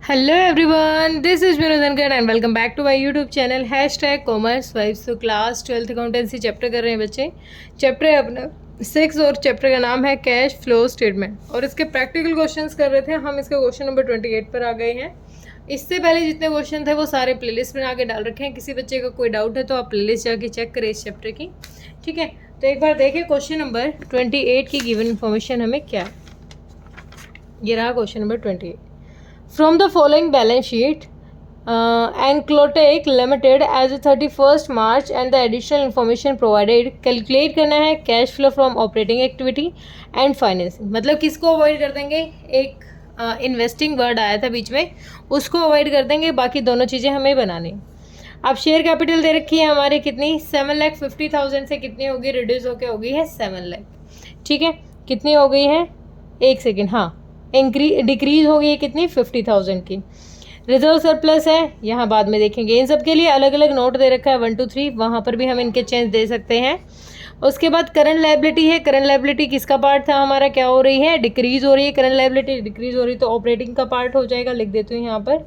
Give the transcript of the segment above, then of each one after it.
Hello everyone, this is Vinodankar and welcome back to my YouTube channel #commerce vibes. तो class 12th accountancy chapter कर रहे हैं बच्चे। Chapter है अपना 6 और चैप्टर का नाम है कैश फ्लो स्टेटमेंट। और इसके प्रैक्टिकल क्वेश्चंस कर रहे थे हम। इसका क्वेश्चन नंबर 28 पर आ गए हैं। इससे पहले जितने क्वेश्चन थे वो सारे प्लेलिस्ट बना के डाल रखे हैं। किसी बच्चे का कोई डाउट है तो आप प्लेलिस्ट जाके चेक करें इस चैप्टर की, ठीक है। तो एक बार देखिए क्वेश्चन नंबर 28 की गिवन इन्फॉर्मेशन हमें क्या है। ये रहा question number 28। From the following balance sheet, Enclotech Limited as of 31st March and the additional information provided, calculate करना है cash flow from operating activity and financing. मतलब किसको अवॉइड कर देंगे? एक इन्वेस्टिंग वर्ड आया था बीच में, उसको अवॉइड कर देंगे। बाकी दोनों चीज़ें हमें बनानी। अब शेयर कैपिटल दे रखी है हमारी कितनी? 7,50,000 से कितनी होगी? रिड्यूस होकर हो गई है 7 लाख। ठीक है, कितनी हो गई है? एक सेकेंड, हाँ, डिक्रीज हो गई है कितनी? 50,000 की। रिजर्व सरप्लस है, यहाँ बाद में देखेंगे। इन सब के लिए अलग अलग नोट दे रखा है 1 2 3, वहाँ पर भी हम इनके चेंज दे सकते हैं। उसके बाद करंट लायबिलिटी है। करंट लायबिलिटी किसका पार्ट था हमारा? क्या हो रही है? डिक्रीज हो रही है। करंट लायबिलिटी डिक्रीज हो रही है तो ऑपरेटिंग का पार्ट हो जाएगा। लिख देती हूँ यहाँ पर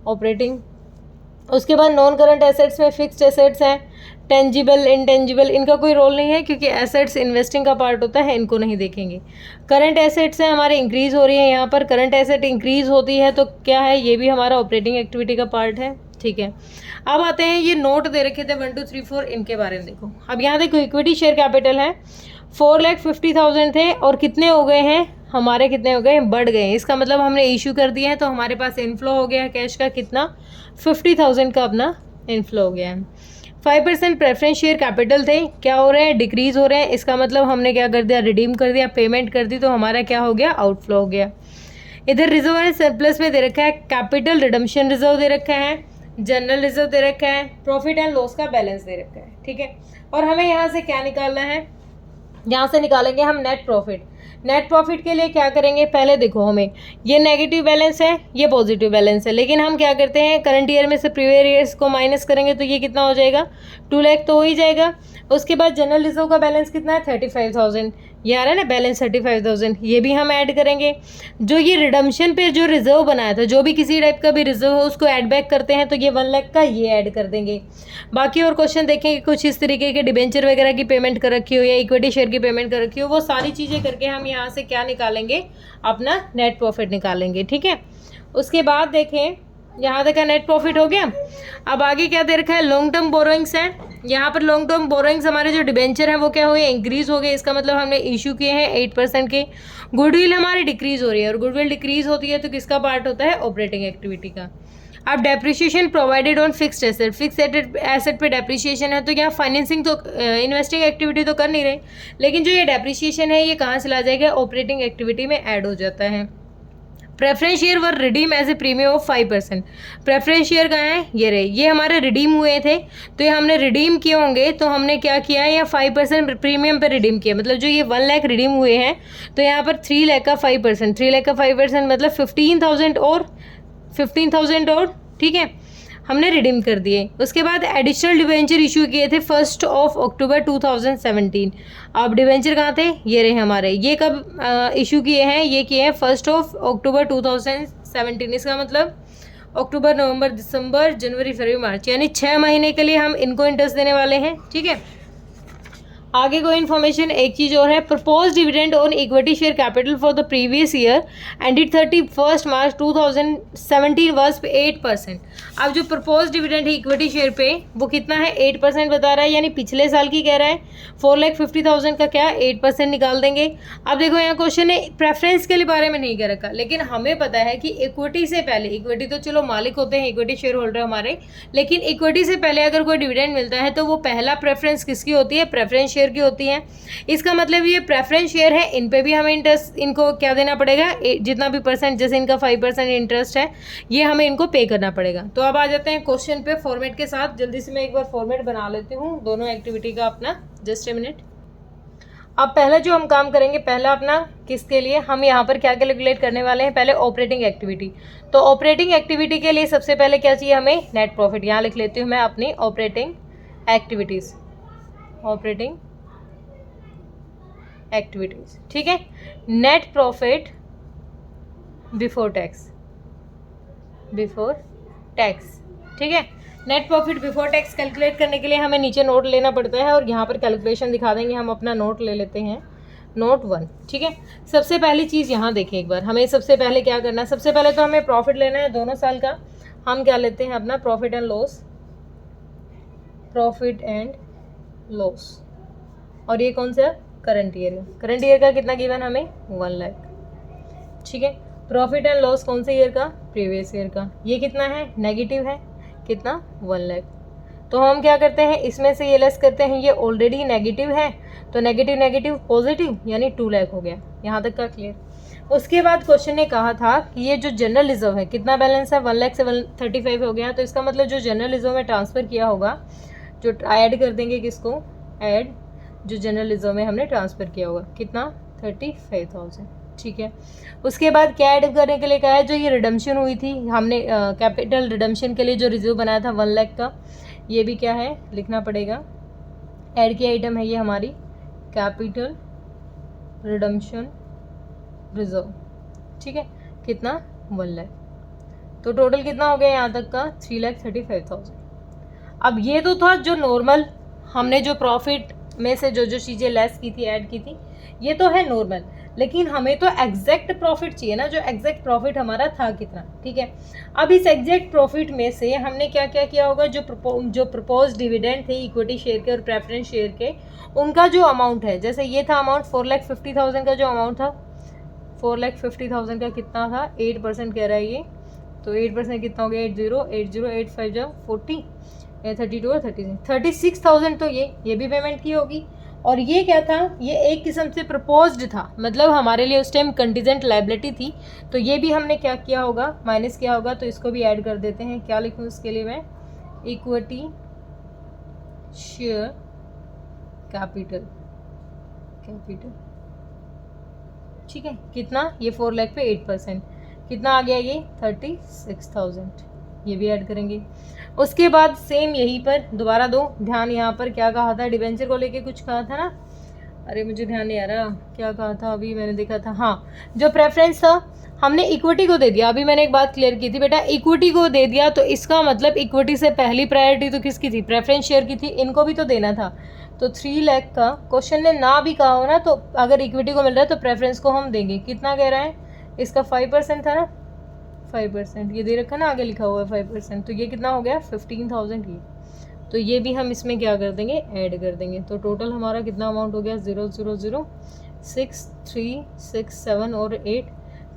ऑपरेटिंग। उसके बाद नॉन करंट एसेट्स में फिक्स्ड एसेट्स हैं, टेंजिबल इंटेंजिबल, इनका कोई रोल नहीं है क्योंकि एसेट्स इन्वेस्टिंग का पार्ट होता है, इनको नहीं देखेंगे। करंट एसेट्स हैं हमारे, इंक्रीज हो रही है। यहाँ पर करंट एसेट इंक्रीज होती है तो क्या है? ये भी हमारा ऑपरेटिंग एक्टिविटी का पार्ट है, ठीक है। अब आते हैं, ये नोट दे रखे थे 1 2 3 4, इनके बारे में देखो। अब यहाँ देखो इक्विटी शेयर कैपिटल है 4,50,000 थे और कितने हो गए हैं हमारे? कितने हो गए हैं? बढ़ गए हैं। इसका मतलब हमने इशू कर दिया है तो हमारे पास इनफ्लो हो गया है कैश का। कितना? 50,000 का अपना इनफ्लो हो गया है। 5% प्रेफरेंस शेयर कैपिटल थे, क्या हो रहे हैं? डिक्रीज हो रहे हैं। इसका मतलब हमने क्या कर दिया? रिडीम कर दिया, पेमेंट कर दी, तो हमारा क्या हो गया? आउटफ्लो हो गया। इधर रिजर्व एंड सरप्लस में दे रखा है कैपिटल रिडम्पशन रिजर्व दे रखा है, जनरल रिजर्व दे रखा है, प्रॉफिट एंड लॉस का बैलेंस दे रखा है, ठीक है। और हमें यहाँ से क्या निकालना है? यहाँ से निकालेंगे हम नेट प्रॉफिट। नेट प्रॉफिट के लिए क्या करेंगे? पहले देखो, हमें ये नेगेटिव बैलेंस है, ये पॉजिटिव बैलेंस है, लेकिन हम क्या करते हैं? करंट ईयर में से प्रीवियस ईयर्स को माइनस करेंगे तो ये कितना हो जाएगा? 2 लाख तो हो ही जाएगा। उसके बाद जनरल रिजर्व का बैलेंस कितना है? 35,000। ये आ रहा है ना बैलेंस 35,000, ये भी हम ऐड करेंगे। जो ये रिडम्पशन पे जो रिजर्व बनाया था, जो भी किसी टाइप का भी रिजर्व हो उसको ऐड बैक करते हैं तो ये 1 लाख का ये ऐड कर देंगे। बाकी और क्वेश्चन देखेंगे कुछ इस तरीके के, डिबेंचर वगैरह की पेमेंट कर रखी हो या इक्विटी शेयर की पेमेंट कर रखी हो, वो सारी चीज़ें करके हम यहाँ से क्या निकालेंगे? अपना नेट प्रॉफिट निकालेंगे, ठीक है। उसके बाद देखें, यहाँ तक का नेट प्रॉफिट हो गया। अब आगे क्या दे रखा है? लॉन्ग टर्म बोरोइंग्स हैं। यहाँ पर लॉन्ग टर्म बोरोइंग्स हमारे जो डिबेंचर हैं वो क्या हुए? इंक्रीज हो गए। इसका मतलब हमने इशू किए हैं 8% के। गुडविल हमारी डिक्रीज हो रही है और गुडविल डिक्रीज होती है तो किसका पार्ट होता है? ऑपरेटिंग एक्टिविटी का। अब depreciation provided on fixed asset, fix asset पे डेप्रिसिएशन है तो यहाँ फाइनेंसिंग तो इन्वेस्टिंग एक्टिविटी तो कर नहीं रहे, लेकिन जो ये डेप्रिसिएशन है ये कहाँ चला जाएगा? ऑपरेटिंग एक्टिविटी में ऐड हो जाता है। Preference share were redeem as a premium of 5%। Preference share कहाँ है? ये रहे, ये हमारे रिडीम हुए थे तो ये हमने रिडीम किए होंगे तो हमने क्या किया है? या 5% प्रीमियम पे रिडीम किया। मतलब जो ये 1 लाख रिडीम हुए हैं तो यहाँ पर 3 लाख का 5%, 3 लाख का 5% मतलब 15,000 और, ठीक है, हमने रिडीम कर दिए। उसके बाद एडिशनल डिवेंचर इशू किए थे 1 अक्टूबर 2017। अब डिवेंचर कहाँ थे? ये रहे हमारे। ये कब इशू किए हैं? ये किए हैं 1 अक्टूबर 2017। इसका मतलब अक्टूबर, नवंबर, दिसंबर, जनवरी, फरवरी, मार्च, यानी 6 महीने के लिए हम इनको इंटरेस्ट देने वाले हैं, ठीक है। आगे कोई इन्फॉर्मेशन, एक चीज़ और है, propose dividend on equity share capital for the previous year ended 31 March 2017 was 8%। अब जो प्रपोज डिविडेंड है इक्विटी शेयर पे वो कितना है? 8% बता रहा है, यानी पिछले साल की कह रहा है। 4,50,000 का क्या? 8% निकाल देंगे। अब देखो यहाँ क्वेश्चन है प्रेफरेंस के लिए बारे में नहीं कर रखा, लेकिन हमें पता है कि इक्विटी से पहले, इक्विटी तो चलो मालिक होते हैं, इक्विटी शेयर होल्डर हमारे, लेकिन इक्विटी से पहले अगर कोई डिविडेंड मिलता है तो वो पहला प्रेफरेंस किसकी होती है? प्रेफरेंस शेयर की होती है। इसका मतलब ये प्रेफरेंस शेयर है, इन पे भी हमें इंटरेस्ट, इनको क्या देना पड़ेगा? जितना भी परसेंट, जैसे इनका 5% इंटरेस्ट है, ये हमें इनको पे करना पड़ेगा। तो अब आ जाते हैं क्वेश्चन पे फॉर्मेट के साथ। जल्दी से मैं एक बार फॉर्मेट बना लेती हूँ दोनों एक्टिविटी का अपना, जस्ट ए मिनट। अब पहला जो हम काम करेंगे, पहला अपना किसके लिए हम यहाँ पर क्या कैलकुलेट करने वाले हैं? पहले ऑपरेटिंग एक्टिविटी। तो ऑपरेटिंग एक्टिविटी के लिए सबसे पहले क्या चाहिए हमें? Net profit. यहाँ लिख लेती हूँ मैं अपनी ऑपरेटिंग एक्टिविटीज़, ऑपरेटिंग एक्टिविटीज, ठीक है। Net profit before tax, before tax. ठीक है, net profit before tax calculate करने के लिए हमें नीचे नोट लेना पड़ता है और यहाँ पर कैलकुलेशन दिखा देंगे। हम अपना नोट ले लेते हैं, नोट 1। ठीक है, सबसे पहली चीज़ यहाँ देखें एक बार, हमें सबसे पहले क्या करना है। सबसे पहले तो हमें प्रॉफिट लेना है दोनों साल का। हम क्या लेते हैं अपना profit and loss, profit and loss, और ये कौन सा, करंट ईयर। करंट ईयर का कितना गिवन हमें, 1 लाख। ठीक है, प्रॉफिट एंड लॉस कौन से ईयर का, प्रीवियस ईयर का। ये कितना है, नेगेटिव है, कितना, 1 लाख। तो हम क्या करते हैं, इसमें से ये लेस करते हैं, ये ऑलरेडी नेगेटिव है, तो नेगेटिव नेगेटिव पॉजिटिव, यानी 2 लाख हो गया। यहाँ तक का क्लियर। उसके बाद क्वेश्चन ने कहा था कि ये जो जनरल रिजर्व है कितना बैलेंस है, 1 लाख से 135 हो गया। तो इसका मतलब जो जनरल रिजर्व में ट्रांसफ़र किया होगा, जो ऐड कर देंगे किसको, ऐड जो जनरल रिजर्व में हमने ट्रांसफ़र किया होगा, कितना, 35,000। ठीक है, उसके बाद क्या ऐड करने के लिए कहा है, जो ये रिडम्पशन हुई थी हमने कैपिटल रिडम्पशन के लिए जो रिजर्व बनाया था 1 लाख का, ये भी क्या है, लिखना पड़ेगा। ऐड की आइटम है ये हमारी कैपिटल रिडम्पशन रिजर्व। ठीक है, कितना, 1 लाख। तो टोटल कितना हो गया यहाँ तक का, 3,35,000। अब ये तो था जो नॉर्मल हमने जो प्रॉफिट में से जो जो चीज़ें लेस की थी, ऐड की थी, ये तो है नॉर्मल। लेकिन हमें तो एग्जैक्ट प्रॉफिट चाहिए ना, जो एग्जैक्ट प्रॉफिट हमारा था कितना। ठीक है, अब इस एग्जैक्ट प्रॉफिट में से हमने क्या क्या किया होगा, जो प्रपोज डिविडेंड थे इक्विटी शेयर के और प्रेफरेंस शेयर के, उनका जो अमाउंट है, जैसे ये था अमाउंट 4,50,000 का जो अमाउंट था, 4,50,000 का कितना था, 8% कह रहा है ये, तो 8% कितना हो गया, 80, 8 5 40, 32 और 36,000। तो ये भी पेमेंट की होगी। और ये क्या था, ये एक किस्म से प्रपोज्ड था, मतलब हमारे लिए उस टाइम कंटीजेंट लाइबिलिटी थी, तो ये भी हमने क्या किया होगा, माइनस किया होगा। तो इसको भी ऐड कर देते हैं। क्या लिखूँ इसके लिए मैं, इक्विटी शेयर कैपिटल। ठीक है, कितना, ये 4 लाख पे 8%, कितना आ गया ये, 36,000। ये भी ऐड करेंगे। उसके बाद सेम यहीं पर दोबारा दो ध्यान, यहाँ पर क्या कहा था, डिबेंचर को लेके कुछ कहा था ना, अरे मुझे ध्यान नहीं आ रहा क्या कहा था, अभी मैंने देखा था, हाँ, जो प्रेफरेंस था हमने इक्विटी को दे दिया। अभी मैंने एक बात क्लियर की थी बेटा, इक्विटी को दे दिया, तो इसका मतलब इक्विटी से पहली प्रायोरिटी तो किसकी थी, प्रेफरेंस शेयर की थी, इनको भी तो देना था। तो 3 लाख का क्वेश्चन ने ना भी कहा हो ना, तो अगर इक्विटी को मिल रहा है तो प्रेफरेंस को हम देंगे। कितना कह रहा है, इसका 5% था ना, 5%, ये दे रखा ना, आगे लिखा हुआ है 5%, तो ये कितना हो गया, 15,000 की। तो ये भी हम इसमें क्या कर देंगे, ऐड कर देंगे। तो टोटल हमारा कितना अमाउंट हो गया, 0,006,367 और 8,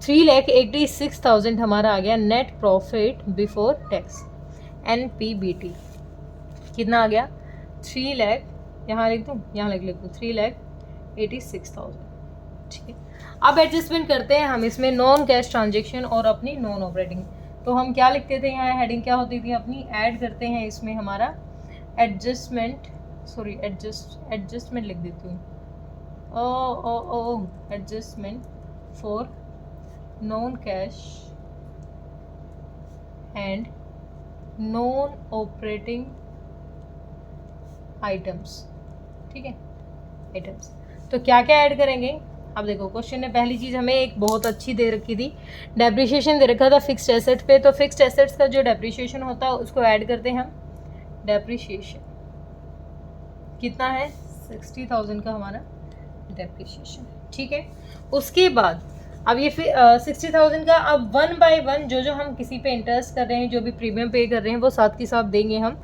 3,86,000 हमारा आ गया net profit before tax, NPBT। कितना आ गया, 3 लाख, यहाँ लिख दूँ, यहाँ लिख दूँ 3,86,000। ठीक है, अब एडजस्टमेंट करते हैं हम इसमें नॉन कैश ट्रांजेक्शन और अपनी नॉन ऑपरेटिंग। तो हम क्या लिखते थे, यहाँ हेडिंग क्या होती थी अपनी, ऐड करते हैं इसमें हमारा एडजस्टमेंट लिख देती हूँ, adjustment for non cash and non operating items. ठीक है, आइटम्स। तो क्या क्या ऐड करेंगे, अब देखो क्वेश्चन ने पहली चीज़ हमें एक बहुत अच्छी दे रखी थी, डेप्रिसिएशन दे रखा था फिक्स्ड एसेट पे। तो फिक्स्ड एसेट्स का जो डेप्रिसिएशन होता है उसको ऐड करते हैं हम। डेप्रिसिएशन कितना है, 60,000 का हमारा डेप्रिसिएशन। ठीक है, उसके बाद अब ये 60,000 का अब 1 बाय 1 जो हम किसी पे इंटरेस्ट कर रहे हैं, जो भी प्रीमियम पे कर रहे हैं, वो साथ के साथ देंगे हम।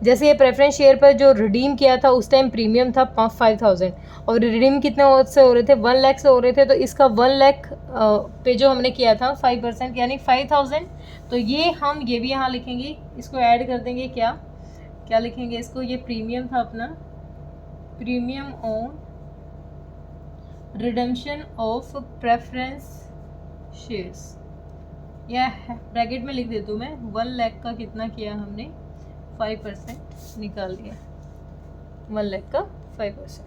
जैसे ये प्रेफरेंस शेयर पर जो रिडीम किया था उस टाइम प्रीमियम था 5,000 और रिडीम कितने से हो रहे थे, 1 लाख से हो रहे थे। तो इसका 1 लाख पे जो हमने किया था 5% यानी 5,000। तो ये हम ये भी यहाँ लिखेंगे, इसको ऐड कर देंगे। क्या लिखेंगे इसको, ये प्रीमियम था अपना, premium on redemption of preference shares, या ब्रैकेट में लिख देती हूँ मैं, 1 लाख का कितना किया हमने, 5% निकाल दिया, 1 लाख का 5%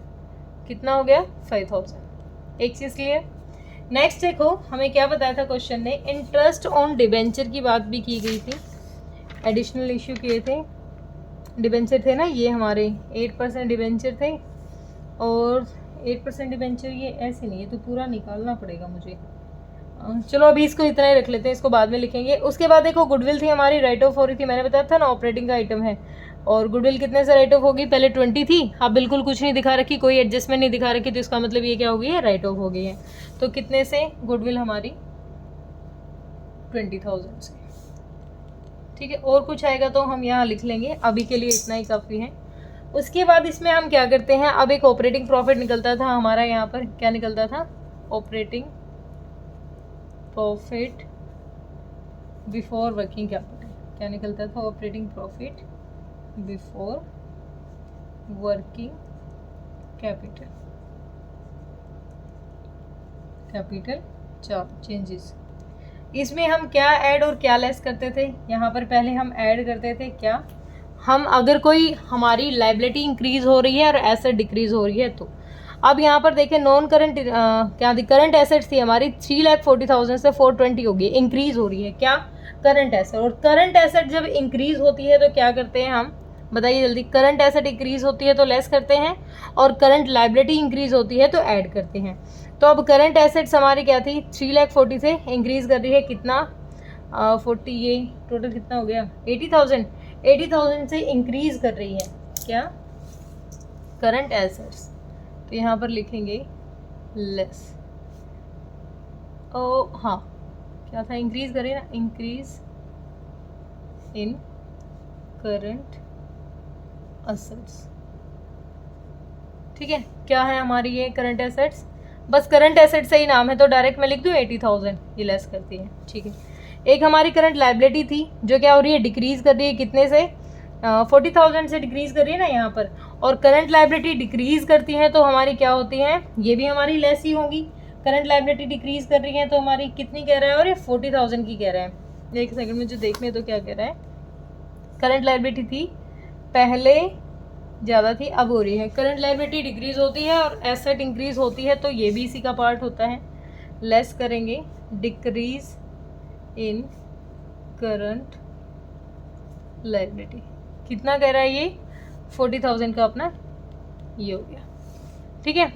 कितना हो गया, 5,000। एक चीज़ क्लियर। नेक्स्ट देखो हमें क्या बताया था क्वेश्चन ने, इंटरेस्ट ऑन डिबेंचर की बात भी की गई थी, एडिशनल इश्यू किए थे, डिबेंचर थे ना ये हमारे, 8% डिबेंचर थे और 8% डिबेंचर, ये ऐसे नहीं, ये तो पूरा निकालना पड़ेगा मुझे, चलो अभी इसको इतना ही रख लेते हैं, इसको बाद में लिखेंगे। उसके बाद देखो गुडविल थी हमारी, राइट ऑफ हो रही थी, मैंने बताया था ना ऑपरेटिंग का आइटम है। और गुडविल कितने से राइट ऑफ होगी, पहले 20 थी, अब बिल्कुल कुछ नहीं दिखा रखी, कोई एडजस्टमेंट नहीं दिखा रखी, तो इसका मतलब ये क्या हो गई है, राइट ऑफ हो गई है। तो कितने से गुडविल हमारी 20,000 से। ठीक है, और कुछ आएगा तो हम यहाँ लिख लेंगे, अभी के लिए इतना ही काफ़ी है। उसके बाद इसमें हम क्या करते हैं, अब एक ऑपरेटिंग प्रॉफिट निकलता था हमारा, यहाँ पर क्या निकलता था, operating profit before working capital. क्या निकलता था, operating profit before working capital, capital changes. इसमें हम क्या ऐड और क्या लेस करते थे, यहाँ पर पहले हम ऐड करते थे क्या, हम अगर कोई हमारी लाइबिलिटी इंक्रीज हो रही है और एसेट डिक्रीज हो रही है तो। अब यहाँ पर देखें नॉन करंट क्या थी, करंट एसेट्स थी हमारी 3,40,000 से 420 हो गई, इंक्रीज हो रही है क्या, करंट एसेट। और करंट एसेट जब इंक्रीज होती है तो क्या करते हैं हम, बताइए जल्दी, करंट एसेट इंक्रीज होती है तो लेस करते हैं, और करंट लाइबिलिटी इंक्रीज होती है तो ऐड करते हैं। तो अब करंट एसेट्स हमारी क्या थी, 3,40,000 से इंक्रीज कर रही है कितना, 40, ये टोटल कितना हो गया, 80,000 से इंक्रीज कर रही है क्या, करंट एसेट्स। तो यहाँ पर लिखेंगे लेस, ओ हाँ क्या था, इंक्रीज कर रही है ना, इंक्रीज इन करंट एसेट्स। ठीक है, क्या है हमारी ये करंट एसेट्स, बस करंट एसेट से ही नाम है तो डायरेक्ट मैं लिख दूँ 80,000, ये लेस करती है। ठीक है, एक हमारी करंट लाइबिलिटी थी जो क्या हो रही है, डिक्रीज कर रही है कितने से, 40,000 से डिक्रीज कर रही है ना यहाँ पर। और करंट लाइबिलिटी डिक्रीज करती है तो हमारी क्या होती है, ये भी हमारी लेस ही होगी। करंट लाइबिलिटी डिक्रीज कर रही है तो हमारी कितनी कह रहा है, और ये 40,000 की कह रहा है। एक सेकंड में जो देखने तो क्या कह रहा है, करंट लाइबिलिटी थी पहले ज़्यादा थी, अब हो रही है, करंट लाइबिलिटी डिक्रीज होती है और एसेट इंक्रीज होती है, तो ये भी इसी का पार्ट होता है। लेस करेंगे डिक्रीज इन करंट लाइबिलिटी, कितना कह रहा है ये, 40,000 का अपना ये हो गया। ठीक है,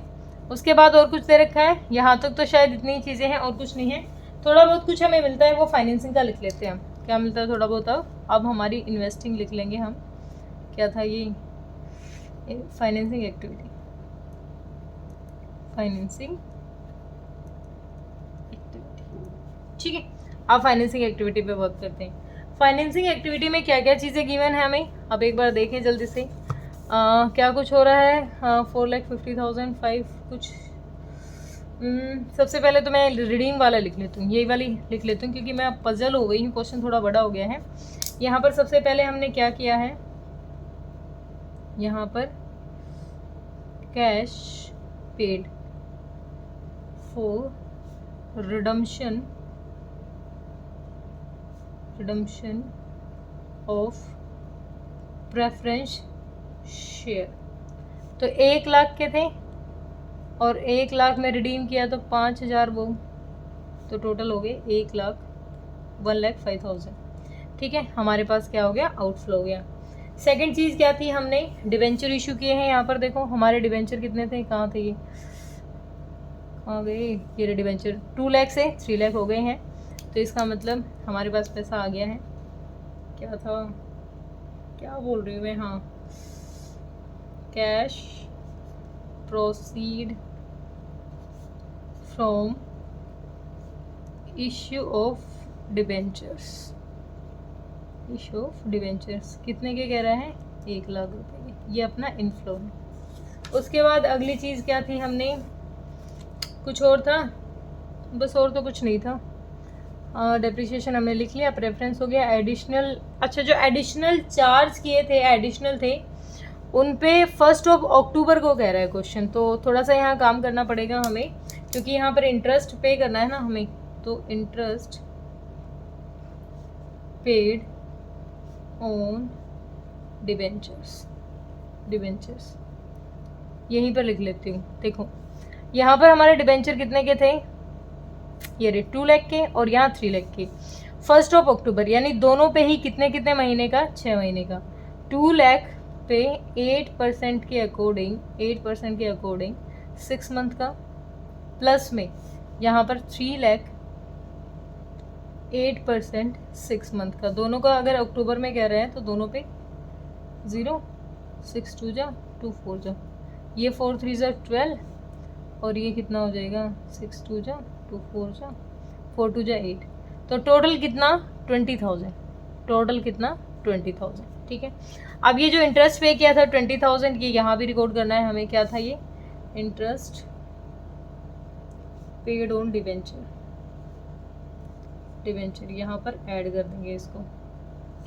उसके बाद और कुछ दे रखा है, यहाँ तक तो शायद इतनी चीज़ें हैं और कुछ नहीं है। थोड़ा बहुत कुछ हमें मिलता है वो फाइनेंसिंग का लिख लेते हैं हम, क्या मिलता है थोड़ा बहुत। अब हमारी इन्वेस्टिंग लिख लेंगे हम, क्या था ये, फाइनेंसिंग एक्टिविटी, फाइनेंसिंग एक्टिविटी। ठीक है, अब फाइनेंसिंग एक्टिविटी पे वर्क करते हैं। फाइनेंसिंग एक्टिविटी में क्या क्या चीज़ें गिवन है हमें, अब एक बार देखें जल्दी से। क्या कुछ हो रहा है, 4,50,000 5 कुछ। सबसे पहले तो मैं रिडीम वाला लिख लेती हूँ, यही वाली लिख लेती हूँ क्योंकि मैं अब पजल हो गई हूँ, क्वेश्चन थोड़ा बड़ा हो गया है। यहाँ पर सबसे पहले हमने क्या किया है, यहाँ पर cash paid for redemption of preference share, तो 1 लाख के थे और 1 लाख में रिडीम किया तो 5,000 वो, तो टोटल हो गए 1,05,000। ठीक है, हमारे पास क्या हो गया, आउटफ्लो हो गया। सेकंड चीज़ क्या थी, हमने डिवेंचर इशू किए हैं। यहाँ पर देखो हमारे डिवेंचर कितने थे, कहाँ थे ये, कहाँ गए ये डिवेंचर, 2 लाख से 3 लाख हो गए हैं, तो इसका मतलब हमारे पास पैसा आ गया है। क्या था, क्या बोल रही हूँ मैं, हाँ, cash proceed from issue of debentures, issue of debentures कितने के कह रहा है, 1 लाख रुपए के, ये अपना इनफ्लो है। उसके बाद अगली चीज़ क्या थी, हमने कुछ और था, बस और तो कुछ नहीं था। डेप्रिसिएशन हमने लिख लिया, प्रेफरेंस हो गया, एडिशनल, अच्छा जो एडिशनल चार्ज किए थे, एडिशनल थे, उन पे 1 अक्टूबर को कह रहा है क्वेश्चन, तो थोड़ा सा यहाँ काम करना पड़ेगा हमें क्योंकि यहाँ पर इंटरेस्ट पे करना है ना हमें, तो इंटरेस्ट पेड ऑन डिवेंचर्स यहीं पर लिख लेती हूँ। देखो यहाँ पर हमारे डिवेंचर कितने के थे, ये रे 2 लाख के और यहाँ 3 लाख के। 1 अक्टूबर यानी दोनों पे ही कितने कितने महीने का, 6 महीने का। 2 लाख पे 8% के अकॉर्डिंग 6 मंथ का, प्लस में यहाँ पर 3 लाख 8% 6 मंथ का, दोनों का अगर अक्टूबर में कह रहे हैं तो दोनों पे 0, 6 2 जा 2 4 जा, ये 4 3 जा 12 और ये कितना हो जाएगा 6 2 जा 2 4 जा 4 2 जा 8, तो टोटल कितना 20,000, टोटल कितना 20,000। ठीक है, अब ये जो इंटरेस्ट पे किया था 20,000, ये यहाँ भी रिकॉर्ड करना है हमें, क्या था ये interest paid on debenture, debenture यहाँ पर ऐड कर देंगे इसको,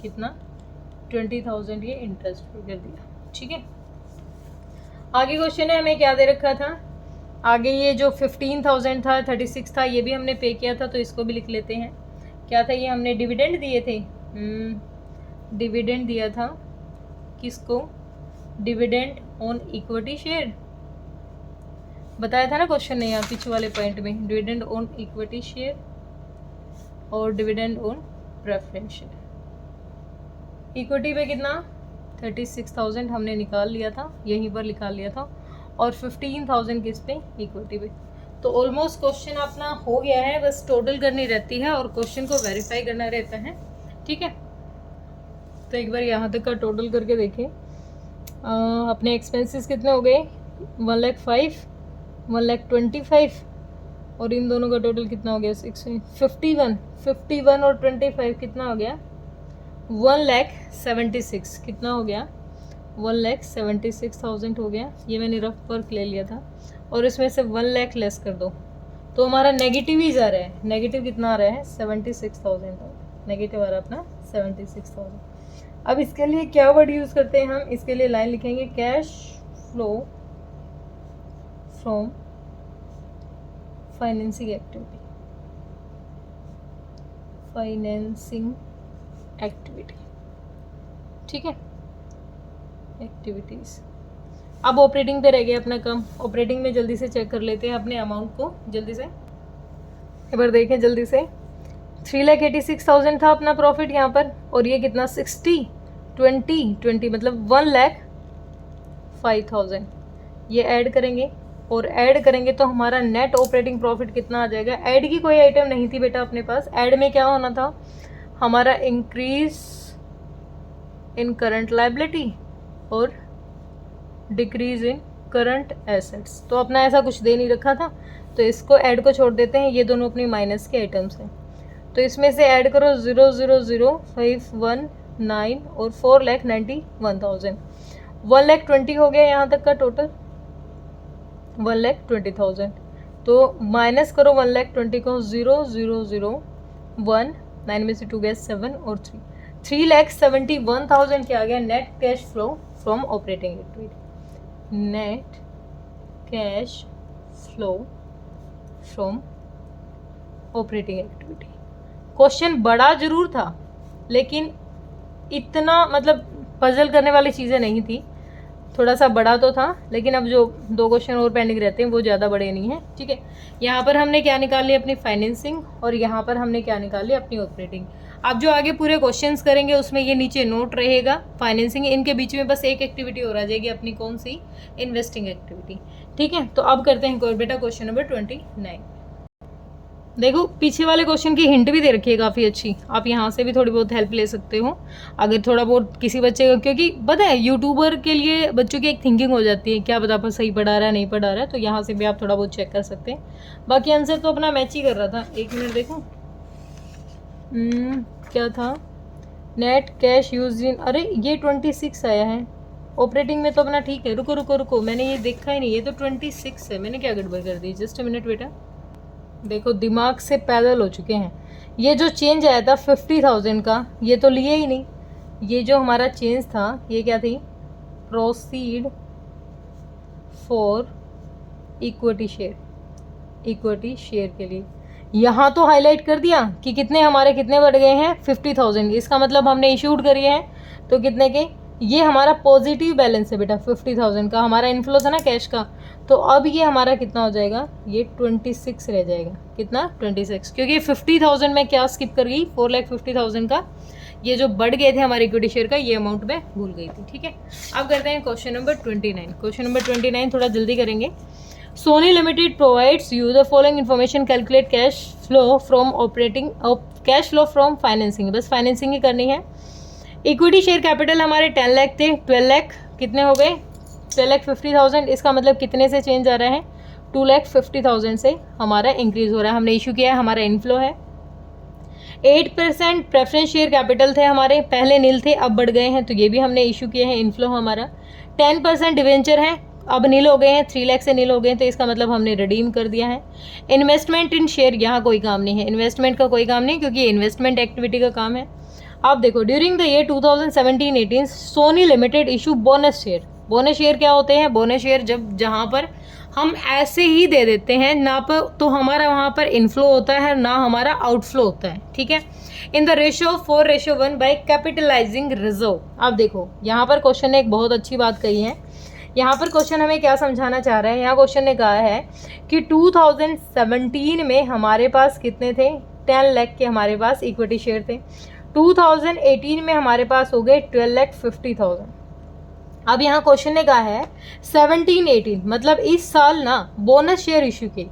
कितना 20,000 ये इंटरेस्ट पे कर दिया। ठीक है, आगे क्वेश्चन है हमें क्या दे रखा था, आगे ये जो 15,000 था 36 था ये भी हमने पे किया था, तो इसको भी लिख लेते हैं। क्या था ये, हमने डिविडेंड दिए थे, डिविडेंड दिया था किसको, डिविडेंड ऑन इक्विटी शेयर, बताया था ना क्वेश्चन ने यहाँ पीछे वाले पॉइंट में, डिविडेंड ऑन इक्विटी शेयर और dividend on preference share. Equity पे कितना 36,000 हमने निकाल लिया था, यहीं पर निकाल लिया था, और 15,000 किस पे, इक्विटी पे। तो ऑलमोस्ट क्वेश्चन अपना हो गया है, बस टोटल करनी रहती है और क्वेश्चन को वेरीफाई करना रहता है। ठीक है, तो एक बार यहाँ तक का टोटल करके देखें, अपने एक्सपेंसेस कितने हो गए 1,05,000, 1,25,000 और इन दोनों का टोटल कितना हो गया 51 और 25 कितना हो गया 1,76,000, कितना हो गया 1,76,000 हो गया। ये मैंने रफ वर्क ले लिया था और इसमें से 1 लाख लेस कर दो तो हमारा नेगेटिव ही जा रहा है, नेगेटिव कितना आ रहा है 76,000, नेगेटिव आ रहा है अपना 76,000। अब इसके लिए क्या वर्ड यूज़ करते हैं हम, इसके लिए लाइन लिखेंगे cash flow from financing activity, financing activity. ठीक है, एक्टिविटीज। अब ऑपरेटिंग पे रह गया अपना कम, ऑपरेटिंग में जल्दी से चेक कर लेते हैं अपने अमाउंट को, जल्दी से एक बार देखें जल्दी से। 3,86,000 था अपना प्रॉफिट यहाँ पर, और ये कितना 60 20 मतलब 1,05,000 ये ऐड करेंगे, और ऐड करेंगे तो हमारा नेट ऑपरेटिंग प्रॉफिट कितना आ जाएगा। ऐड की कोई आइटम नहीं थी बेटा अपने पास, ऐड में क्या होना था हमारा इंक्रीज इन करंट लायबिलिटी और डिक्रीज इन करंट एसेट्स, तो अपना ऐसा कुछ दे नहीं रखा था, तो इसको ऐड को छोड़ देते हैं, ये दोनों अपनी माइनस के आइटम्स हैं। तो इसमें से ऐड करो 0,00519 और 4,91,000, 1,20,000 हो गया यहाँ तक का टोटल 1,20,000। तो माइनस करो 1,20,000 को, 0,001 9 में से 2 गया 7 और 3, 3,71,000 क्या आ गया net cash flow from operating activity, net cash flow from operating activity. Question बड़ा जरूर था लेकिन इतना मतलब पजल करने वाली चीज़ें नहीं थी, थोड़ा सा बड़ा तो था लेकिन अब जो 2 क्वेश्चन और पेंडिंग रहते हैं वो ज़्यादा बड़े नहीं हैं। ठीक है, यहाँ पर हमने क्या निकाल लिया अपनी फाइनेंसिंग और यहाँ पर हमने क्या निकाल लिया अपनी ऑपरेटिंग। अब जो आगे पूरे क्वेश्चंस करेंगे उसमें ये नीचे नोट रहेगा फाइनेंसिंग, इनके बीच में बस एक एक्टिविटी और आ जाएगी अपनी, कौन सी, इन्वेस्टिंग एक्टिविटी। ठीक है, तो अब करते हैं बेटा क्वेश्चन नंबर 29। देखो पीछे वाले क्वेश्चन की हिंट भी दे रखी है काफ़ी अच्छी, आप यहाँ से भी थोड़ी बहुत हेल्प ले सकते हो अगर थोड़ा बहुत किसी बच्चे का, क्योंकि पता है यूट्यूबर के लिए बच्चों की एक थिंकिंग हो जाती है क्या पता पर सही पढ़ा रहा है नहीं पढ़ा रहा है, तो यहाँ से भी आप थोड़ा बहुत चेक कर सकते हैं। बाकी आंसर तो अपना मैच ही कर रहा था, 1 मिनट देखो क्या था, नेट कैश यूज इन, अरे ये 26 आया है ऑपरेटिंग में तो अपना ठीक है। रुको रुको रुको, मैंने ये देखा ही नहीं, ये तो 26 है, मैंने क्या गड़बड़ कर दी, जस्ट अ मिनट बेटा, देखो दिमाग से पैदल हो चुके हैं। ये जो चेंज आया था 50,000 का ये तो लिए ही नहीं, ये जो हमारा चेंज था ये क्या थी, proceed for equity share, equity share के लिए यहाँ तो हाईलाइट कर दिया कि कितने हमारे कितने बढ़ गए हैं 50,000, इसका मतलब हमने इशूड करिए हैं तो कितने के, ये हमारा पॉजिटिव बैलेंस है बेटा 50,000 का, हमारा इनफ्लो था ना कैश का, तो अब ये हमारा कितना हो जाएगा, ये 26 रह जाएगा, कितना 26, क्योंकि 50,000 में क्या स्किप कर गई 4,50,000 का, ये जो बढ़ गए थे हमारे इक्विटी शेयर का ये अमाउंट में भूल गई थी। ठीक है, अब करते हैं क्वेश्चन नंबर 29। क्वेश्चन नंबर 29 थोड़ा जल्दी करेंगे। Sony limited provides you the following information, calculate cash flow from operating, cash flow from financing, बस फाइनेंसिंग ही करनी है। इक्विटी शेयर कैपिटल हमारे 10 लाख थे, 12 लाख कितने हो गए, 12,50,000। इसका मतलब कितने से चेंज आ रहा है, 2,50,000 से हमारा इंक्रीज हो रहा है। हमने इशू किया है, हमारा इनफ्लो है। 8% प्रेफरेंस शेयर कैपिटल थे हमारे, पहले नील थे अब बढ़ गए हैं, तो ये भी हमने इशू किए हैं, इनफ्लो हमारा। 10% डिवेंचर है, अब नील हो गए हैं, 3 लाख से नील हो गए हैं, तो इसका मतलब हमने रिडीम कर दिया है। इन्वेस्टमेंट इन शेयर, यहाँ कोई काम नहीं है, इन्वेस्टमेंट का कोई काम नहीं, क्योंकि ये इन्वेस्टमेंट एक्टिविटी का काम है। आप देखो, during the year 2017-18 Sony limited issue bonus share. Bonus share क्या होते हैं, बोनस शेयर जब जहाँ पर हम ऐसे ही दे देते हैं ना, पर तो हमारा वहाँ पर इनफ्लो होता है ना हमारा आउटफ्लो होता है, ठीक है। In the ratio 4:1 by capitalising reserve. अब देखो यहाँ पर क्वेश्चन ने एक बहुत अच्छी बात कही है। यहाँ पर क्वेश्चन हमें क्या समझाना चाह रहा है, यहाँ क्वेश्चन ने कहा है कि 2017 में हमारे पास कितने थे, 10 लाख के हमारे पास इक्विटी शेयर थे। 2018 में हमारे पास हो गए 12,50,000। अब यहाँ क्वेश्चन ने कहा है 17-18, मतलब इस साल ना बोनस शेयर इशू किए,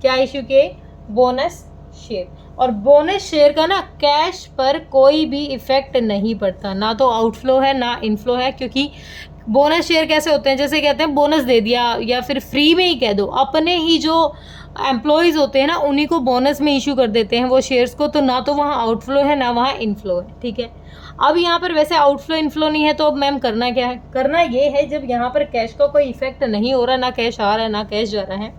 क्या इशू किए, बोनस शेयर। और बोनस शेयर का ना कैश पर कोई भी इफेक्ट नहीं पड़ता, ना तो आउटफ्लो है ना इनफ्लो है, क्योंकि बोनस शेयर कैसे होते हैं, जैसे कहते हैं बोनस दे दिया, या फिर फ्री में ही कह दो, अपने ही जो एम्प्लॉयज़ होते हैं ना उन्हीं को बोनस में इशू कर देते हैं वो शेयर्स को, तो ना तो वहाँ आउटफ्लो है ना वहाँ इनफ्लो है, ठीक है। अब यहाँ पर वैसे आउटफ्लो इनफ्लो नहीं है, तो अब मैम करना क्या है, करना ये है जब यहाँ पर कैश का कोई इफेक्ट नहीं हो रहा, ना कैश आ रहा है ना कैश जा रहा है,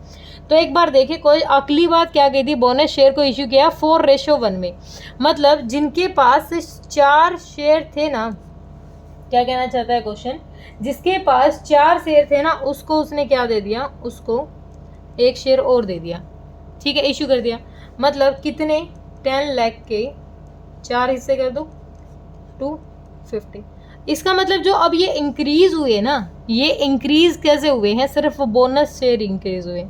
तो एक बार देखिए कोई अगली बात क्या कही थी, बोनस शेयर को इशू किया 4:1 में, मतलब जिनके पास 4 शेयर थे ना, क्या कहना चाहता है क्वेश्चन, जिसके पास 4 शेयर थे ना उसको उसने क्या दे दिया, उसको 1 शेयर और दे दिया, ठीक है, इशू कर दिया। मतलब कितने, 10 लाख के 4 हिस्से कर दो, 250। इसका मतलब जो अब ये इंक्रीज हुए ना, ये इंक्रीज कैसे हुए हैं, सिर्फ बोनस शेयर इंक्रीज हुए,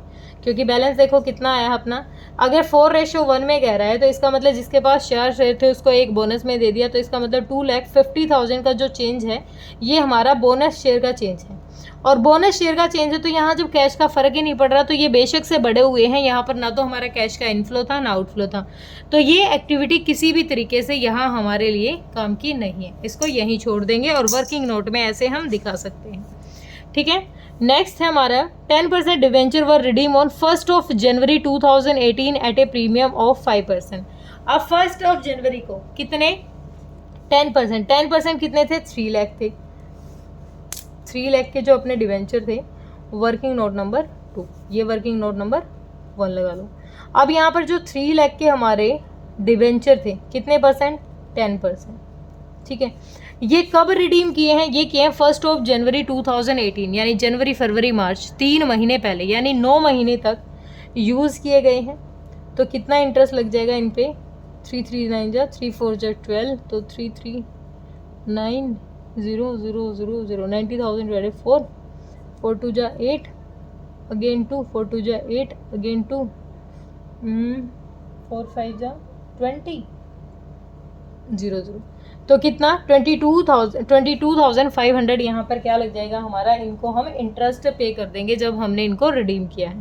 क्योंकि बैलेंस देखो कितना आया अपना। अगर 4:1 में कह रहा है तो इसका मतलब जिसके पास 4 शेयर थे उसको 1 बोनस में दे दिया, तो इसका मतलब 2,50,000 का जो चेंज है ये हमारा बोनस शेयर का चेंज है। और बोनस शेयर का चेंज है तो यहाँ जब कैश का फ़र्क ही नहीं पड़ रहा, तो ये बेशक से बढ़े हुए हैं, यहाँ पर ना तो हमारा कैश का इनफ्लो था ना आउटफ्लो था, तो ये एक्टिविटी किसी भी तरीके से यहाँ हमारे लिए काम की नहीं है, इसको यहीं छोड़ देंगे और वर्किंग नोट में ऐसे हम दिखा सकते हैं, ठीक है। नेक्स्ट है हमारा 10% debenture were redeem on 1 January 2018 at a premium of 5%। अब 1 जनवरी को कितने, 10% कितने थे, 3 लाख थे, 3 लाख के जो अपने डिवेंचर थे, वर्किंग नोट नंबर 2, ये वर्किंग नोट नंबर 1 लगा लो। अब यहाँ पर जो 3 लाख के हमारे डिवेंचर थे कितने परसेंट, 10%, ठीक है। ये कब रिडीम किए हैं, ये किए हैं 1 जनवरी 2018, यानी जनवरी फरवरी मार्च 3 महीने पहले, यानी 9 महीने तक यूज़ किए गए हैं। तो कितना इंटरेस्ट लग जाएगा इन पे, 339 जा 3 4 जा 12, तो 339,000 90,000 डिवाइडेड 4, 4 2 जा 8, अगेन 2, 4 2 जा 8, अगेन 2, 4 5 जा 20, 0 तो कितना 22,500 यहाँ पर क्या लग जाएगा हमारा, इनको हम इंटरेस्ट पे कर देंगे जब हमने इनको रिडीम किया है,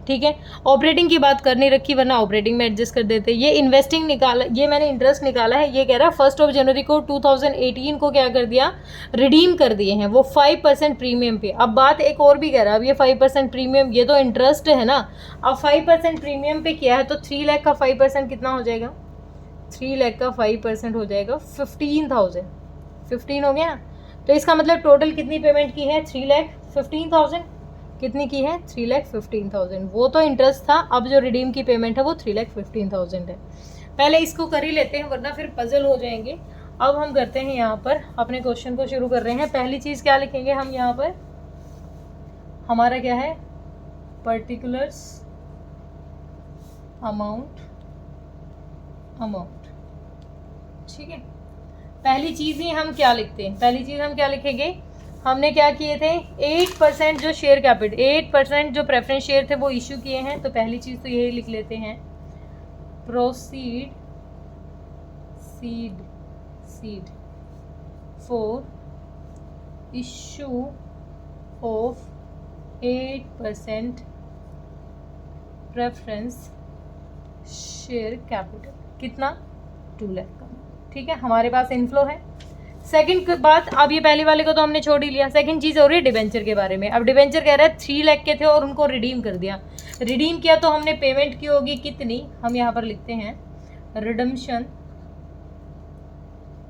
ठीक है। ऑपरेटिंग की बात करनी रखी, वरना ऑपरेटिंग में एडजस्ट कर देते। ये इन्वेस्टिंग निकाला, ये मैंने इंटरेस्ट निकाला है, ये कह रहा है 1 जनवरी को 2018 को क्या कर दिया, रिडीम कर दिए हैं वो 5% प्रीमियम पे। अब बात एक और भी कह रहा है, अब ये 5% प्रीमियम, ये तो इंटरेस्ट है ना, अब 5% प्रीमियम पे किया है, तो 3 लाख का 5% कितना हो जाएगा, 3 लाख का 5% हो जाएगा 15,000, 15 हो गया ना। तो इसका मतलब टोटल कितनी पेमेंट की है, 3,15,000, कितनी की है, 3,15,000। वो तो इंटरेस्ट था, अब जो रिडीम की पेमेंट है वो 3,15,000 है। पहले इसको कर ही लेते हैं वरना फिर पजल हो जाएंगे। अब हम करते हैं यहाँ पर अपने क्वेश्चन को शुरू कर रहे हैं। पहली चीज़ क्या लिखेंगे हम यहाँ पर, हमारा क्या है, पर्टिकुलर्स अमाउंट, ठीक है। पहली चीज़ ही हम क्या लिखते हैं, पहली चीज़ हम क्या लिखेंगे, हमने क्या किए थे, 8% जो शेयर कैपिटल, 8% जो प्रेफरेंस शेयर थे वो इशू किए हैं, तो पहली चीज़ तो यही लिख लेते हैं, proceed seed for issue of 8% preference share capital कितना 2 लाख का, ठीक है, हमारे पास इनफ्लो है। सेकंड बात, अब ये पहले वाले को तो हमने छोड़ ही लिया। सेकंड चीज़ हो रही है डिबेंचर के बारे में। अब डिबेंचर कह रहा है 3 लाख के थे और उनको रिडीम कर दिया। रिडीम किया तो हमने पेमेंट की होगी कितनी, हम यहाँ पर लिखते हैं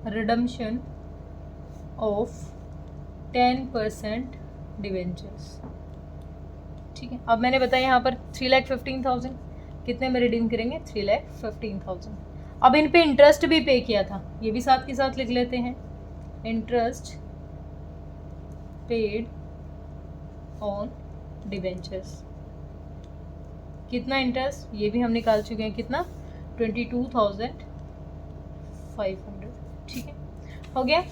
रिडम्शन ऑफ 10% डिबेंचर्स, ठीक है। अब मैंने बताया यहाँ पर 3,15,000 कितने में रिडीम करेंगे, 3,15,000। अब इन पे इंटरेस्ट भी पे किया था, ये भी साथ के साथ लिख लेते हैं, इंटरेस्ट पेड ऑन डिबेंचर्स। कितना इंटरेस्ट, ये भी हम निकाल चुके हैं, कितना 22,500, ठीक है, हो गया।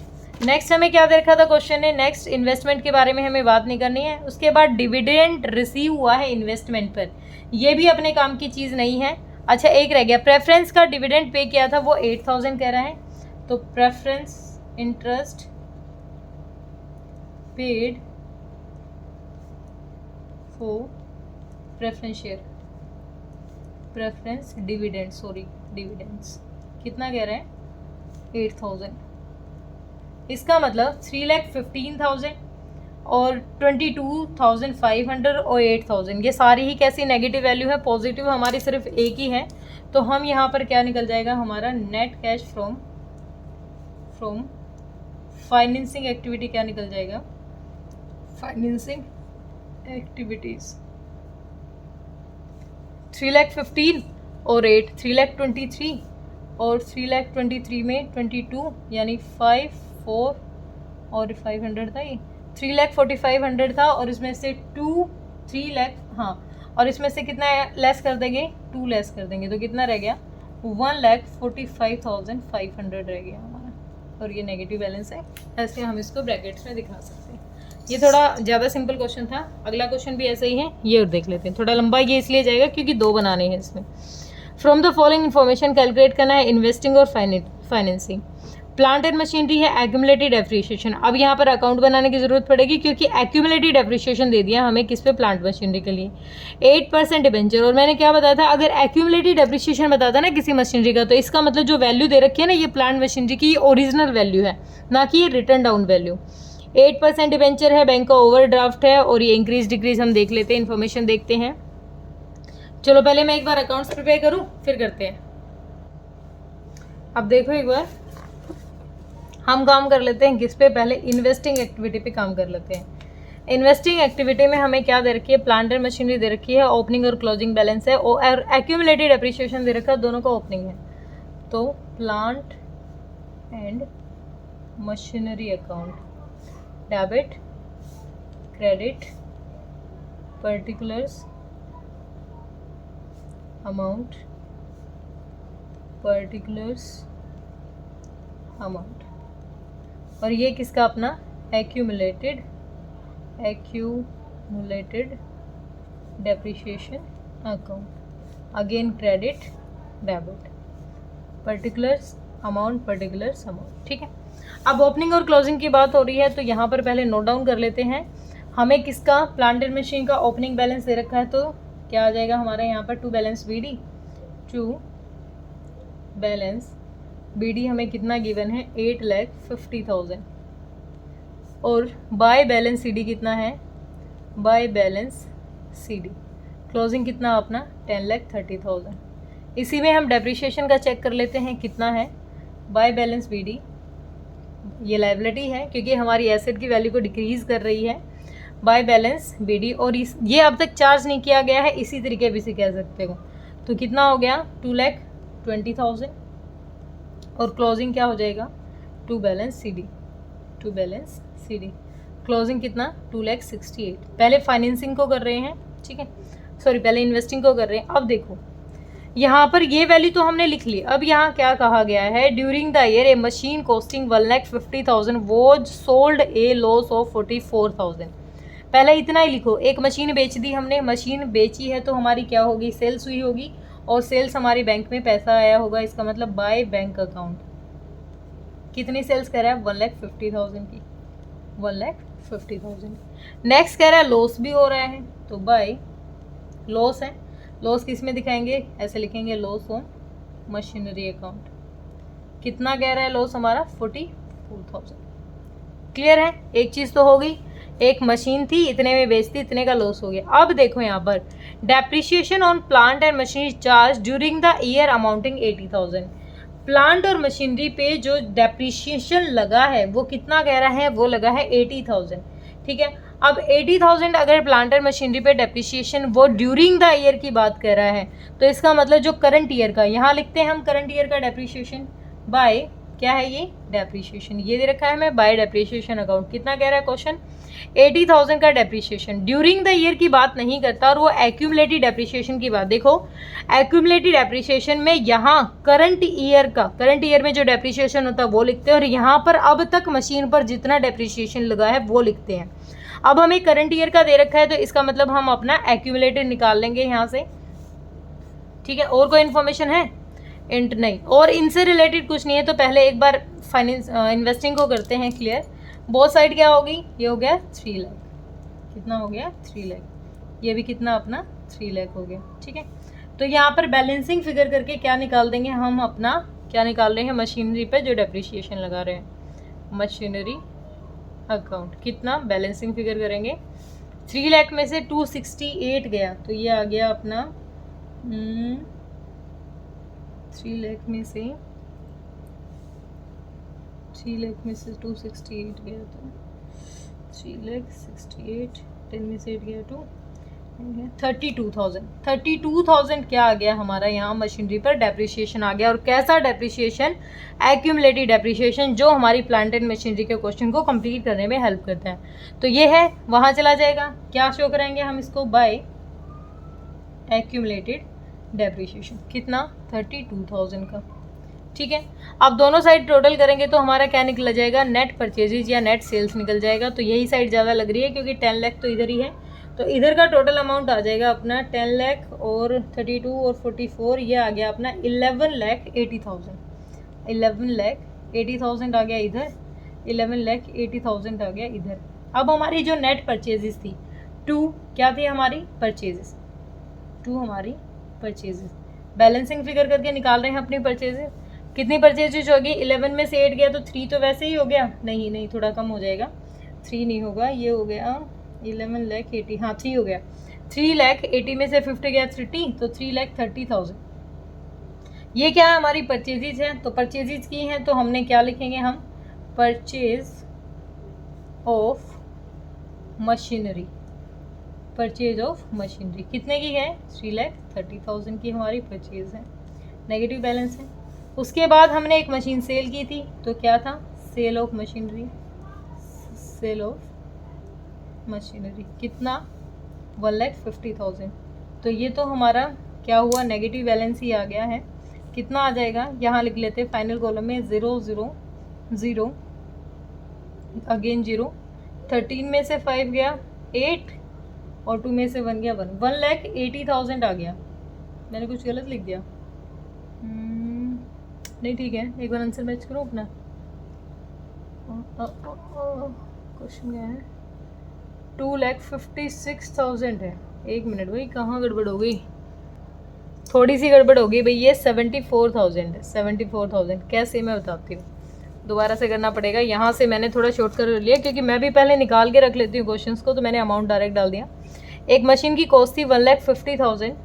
नेक्स्ट हमें क्या देखा था क्वेश्चन ने, नेक्स्ट इन्वेस्टमेंट के बारे में हमें बात नहीं करनी है। उसके बाद डिविडेंड रिसीव हुआ है इन्वेस्टमेंट पर, ये भी अपने काम की चीज़ नहीं है। अच्छा एक रह गया, प्रेफरेंस का डिविडेंड पे किया था वो 8,000 कह रहा है, तो preference interest paid for preference share, preference dividends कितना कह रहे हैं 8,000। इसका मतलब 3,15,000 और 22,500 और 8,000, ये सारी ही कैसी नेगेटिव वैल्यू है, पॉजिटिव हमारी सिर्फ एक ही है। तो हम यहाँ पर क्या निकल जाएगा हमारा net cash from financing activity, क्या निकल जाएगा, फाइनेंसिंग एक्टिविटीज 3,15,000 और 8 3,23,000 और 3,23,000 में 22 यानी 5 4 और 500 था, ये 3,45,500 था और इसमें से 3 लाख, हाँ, और इसमें से कितना लेस कर देंगे, 2 लेस कर देंगे, तो कितना रह गया 1,45,500 रह गया हमारा, और ये नेगेटिव बैलेंस है, ऐसे हम इसको ब्रैकेट्स में दिखा सकते हैं। ये थोड़ा ज़्यादा सिंपल क्वेश्चन था। अगला क्वेश्चन भी ऐसा ही है, ये और देख लेते हैं। थोड़ा लंबा ये इसलिए जाएगा क्योंकि 2 बनाने हैं इसमें। From the following information calculate करना है इन्वेस्टिंग और फाइनेंसिंग। प्लांट एंड मशीनरी है एक्यूमुलेटेड डेप्रिसिएशन। अब यहाँ पर अकाउंट बनाने की जरूरत पड़ेगी क्योंकि एक्यूमुलेटेड डेप्रिसिएशन दे दिया हमें किस पे, प्लांट मशीनरी के लिए 8% डिबेंचर। और मैंने क्या बताया था, अगर एक्यूमुलेटेड डेप्रिसिएशन बताता ना किसी मशीनरी का, तो इसका मतलब जो वैल्यू दे रखी है ना, ये प्लांट मशीनरी की ओरिजिनल वैल्यू है, ना कि ये रिटर्न डाउन वैल्यू। 8% डिबेंचर है, बैंक का ओवरड्राफ्ट है, और ये इंक्रीज डिक्रीज हम देख लेते हैं, इन्फॉर्मेशन देखते हैं। चलो पहले मैं एक बार अकाउंट्स प्रिपेयर करूँ फिर करते हैं। अब देखो एक बार हम काम कर लेते हैं किस पे, पहले इन्वेस्टिंग एक्टिविटी पे काम कर लेते हैं। इन्वेस्टिंग एक्टिविटी में हमें क्या दे रखी है, प्लांट एंड मशीनरी दे रखी है, ओपनिंग और क्लोजिंग बैलेंस है, और एक्यूमुलेटेड एप्रिसिएशन दे रखा है, दोनों का ओपनिंग है। तो plant and machinery account, debit credit particulars amount और ये किसका अपना accumulated depreciation account, again credit debit particulars amount, ठीक है। अब ओपनिंग और क्लोजिंग की बात हो रही है, तो यहाँ पर पहले नोट डाउन कर लेते हैं। हमें किसका, प्लांट एंड मशीन का ओपनिंग बैलेंस दे रखा है, तो क्या आ जाएगा हमारा यहाँ पर, टू बैलेंस BD हमें कितना गिवन है 8,50,000, और बाय बैलेंस CD कितना है, बाय बैलेंस CD क्लोजिंग कितना अपना 10,30,000। इसी में हम डेप्रिसिएशन का चेक कर लेते हैं कितना है, बाय बैलेंस BD, ये लायबिलिटी है क्योंकि हमारी एसेट की वैल्यू को डिक्रीज कर रही है, बाय बैलेंस BD, और ये अब तक चार्ज नहीं किया गया है, इसी तरीके भी से कह सकते हो। तो कितना हो गया 2,20,000, और क्लोजिंग क्या हो जाएगा, टू बैलेंस CD क्लोजिंग कितना 2,68,000। पहले फाइनेंसिंग को कर रहे हैं, ठीक है, सॉरी पहले इन्वेस्टिंग को कर रहे हैं। अब देखो यहाँ पर ये वैल्यू तो हमने लिख ली। अब यहाँ क्या कहा गया है, during the year A machine costing 1,50,000 was sold A loss of 44,000। पहले इतना ही लिखो, एक मशीन बेच दी हमने, मशीन बेची है तो हमारी क्या होगी, सेल्स हुई होगी, और सेल्स हमारी बैंक में पैसा आया होगा, इसका मतलब बाय बैंक अकाउंट कितनी सेल्स कर रहा है 1,50,000 की, 1,50,000। नेक्स्ट कह रहा है लॉस भी हो रहा है, तो बाय लॉस है, लॉस किस में दिखाएंगे, ऐसे लिखेंगे लॉस ऑन मशीनरी अकाउंट। कितना कह रहा है लॉस हमारा 44,000। क्लियर है, एक चीज़ तो हो गई, एक मशीन थी इतने में बेचती, इतने का लॉस हो गया। अब देखो यहाँ पर depreciation on plant and machinery charge during the year amounting 80,000। Plant और मशीनरी पे जो डेप्रिसिएशन लगा है वो कितना कह रहा है, वो लगा है 80,000। ठीक है, अब 80,000 अगर प्लांट और मशीनरी पे डेप्रिसिएशन वो ड्यूरिंग द ईयर की बात कर रहा है, तो इसका मतलब जो करंट ईयर का, यहाँ लिखते हैं हम करंट ईयर का डेप्रिसिएशन बाय, क्या है ये, डेप्रिसिएशन। ये दे रखा है हमें बाय डेप्रिसिएशन अकाउंट। कितना कह रहा है क्वेश्चन, 80,000 का डेप्रिसिएशन। ड्यूरिंग द ईयर की बात नहीं करता और वो एक्यूमुलेटेड डेप्रिसिएशन की बात। देखो एक्यूमुलेटेड डेप्रिसिएशन में यहाँ करंट ईयर का, करंट ईयर में जो डेप्रिसिएशन होता है वो लिखते हैं, और यहाँ पर अब तक मशीन पर जितना डेप्रिसिएशन लगा है वो लिखते हैं। अब हमें करंट ईयर का दे रखा है तो इसका मतलब हम अपना एक्यूमुलेटेड निकाल लेंगे यहाँ से। ठीक है, और कोई इन्फॉर्मेशन है, इंट नहीं, और इनसे रिलेटेड कुछ नहीं है। तो पहले एक बार फाइनेंस इन्वेस्टिंग को करते हैं क्लियर। बोथ साइड क्या होगी, ये हो गया 3 लाख, कितना हो गया 3 लाख, ये भी कितना अपना 3 लाख हो गया। ठीक है, तो यहाँ पर बैलेंसिंग फिगर करके क्या निकाल देंगे हम, अपना क्या निकाल रहे हैं, मशीनरी पे जो डेप्रिसिएशन लगा रहे हैं, मशीनरी अकाउंट। कितना बैलेंसिंग फिगर करेंगे, 3 लाख में से 268 गया, तो ये आ गया अपना 3 लाख में से 268 गया, तो 3,68,000 10 में से 8 गया तो 32,000। 32,000 क्या आ गया हमारा यहाँ मशीनरी पर डेप्रिसिएशन आ गया। और कैसा डेप्रिसिएशन, एक्यूमुलेटेड डेप्रिसिएशन, जो हमारी प्लांट एंड मशीनरी के क्वेश्चन को कंप्लीट करने में हेल्प करता है। तो ये है, वहाँ चला जाएगा, क्या शो कराएंगे हम इसको, बाय एक्यूमुलेटेड डेप्रिसिएशन। कितना 32,000 का। ठीक है, अब दोनों साइड टोटल करेंगे तो हमारा क्या निकल जाएगा, नेट परचेजेज या नेट सेल्स निकल जाएगा। तो यही साइड ज़्यादा लग रही है क्योंकि 10 लाख तो इधर ही है, तो इधर का टोटल अमाउंट आ जाएगा अपना 10 लाख और 32 और 44, ये आ गया अपना 11,80,000। 11,80,000 आ गया इधर, 11,80,000 आ गया इधर। अब हमारी जो नेट परचेजेस थी 2, क्या थी हमारी परचेजेस, 2 हमारी परचेजेस। बैलेंसिंग फिगर करके निकाल रहे हैं अपनी परचेजेस। कितनी परचेजेज होगी, 11 में से 8 गया तो 3 तो वैसे ही हो गया, नहीं थोड़ा कम हो जाएगा, 3 नहीं होगा, ये हो गया 11,80,000, हाँ 3 हो गया। 3,80,000 में से 50 गया 30, तो 3,30,000। ये क्या है, हमारी परचेजेज है। तो परचेजेज की हैं तो हमने क्या लिखेंगे हम, purchase of machinery, purchase of machinery कितने की है, 3,30,000 की हमारी परचेज है, नेगेटिव बैलेंस है। उसके बाद हमने एक मशीन सेल की थी, तो क्या था, sale of machinery, sale of machinery कितना, 1,50,000। तो ये तो हमारा क्या हुआ, नेगेटिव बैलेंस ही आ गया है। कितना आ जाएगा, यहाँ लिख लेते हैं फाइनल कॉलम में 0 0 0 अगेन 0, 13 में से 5 गया 8 और 2 में से 1 गया 1, 1,80,000 आ गया। मैंने कुछ गलत लिख दिया, नहीं ठीक है, एक बार आंसर मैच करो अपना। क्वेश्चन क्या है, 2,56,000 है। एक मिनट भाई, कहाँ गड़बड़ हो गई, थोड़ी सी गड़बड़ हो गई भाई, ये 74,000 है, 74,000 कैसे, मैं बताती हूँ, दोबारा से करना पड़ेगा। यहाँ से मैंने थोड़ा शॉर्ट कर लिया क्योंकि मैं भी पहले निकाल के रख लेती हूँ क्वेश्चंस को, तो मैंने अमाउंट डायरेक्ट डाल दिया। एक मशीन की कॉस्ट थी 1,50,000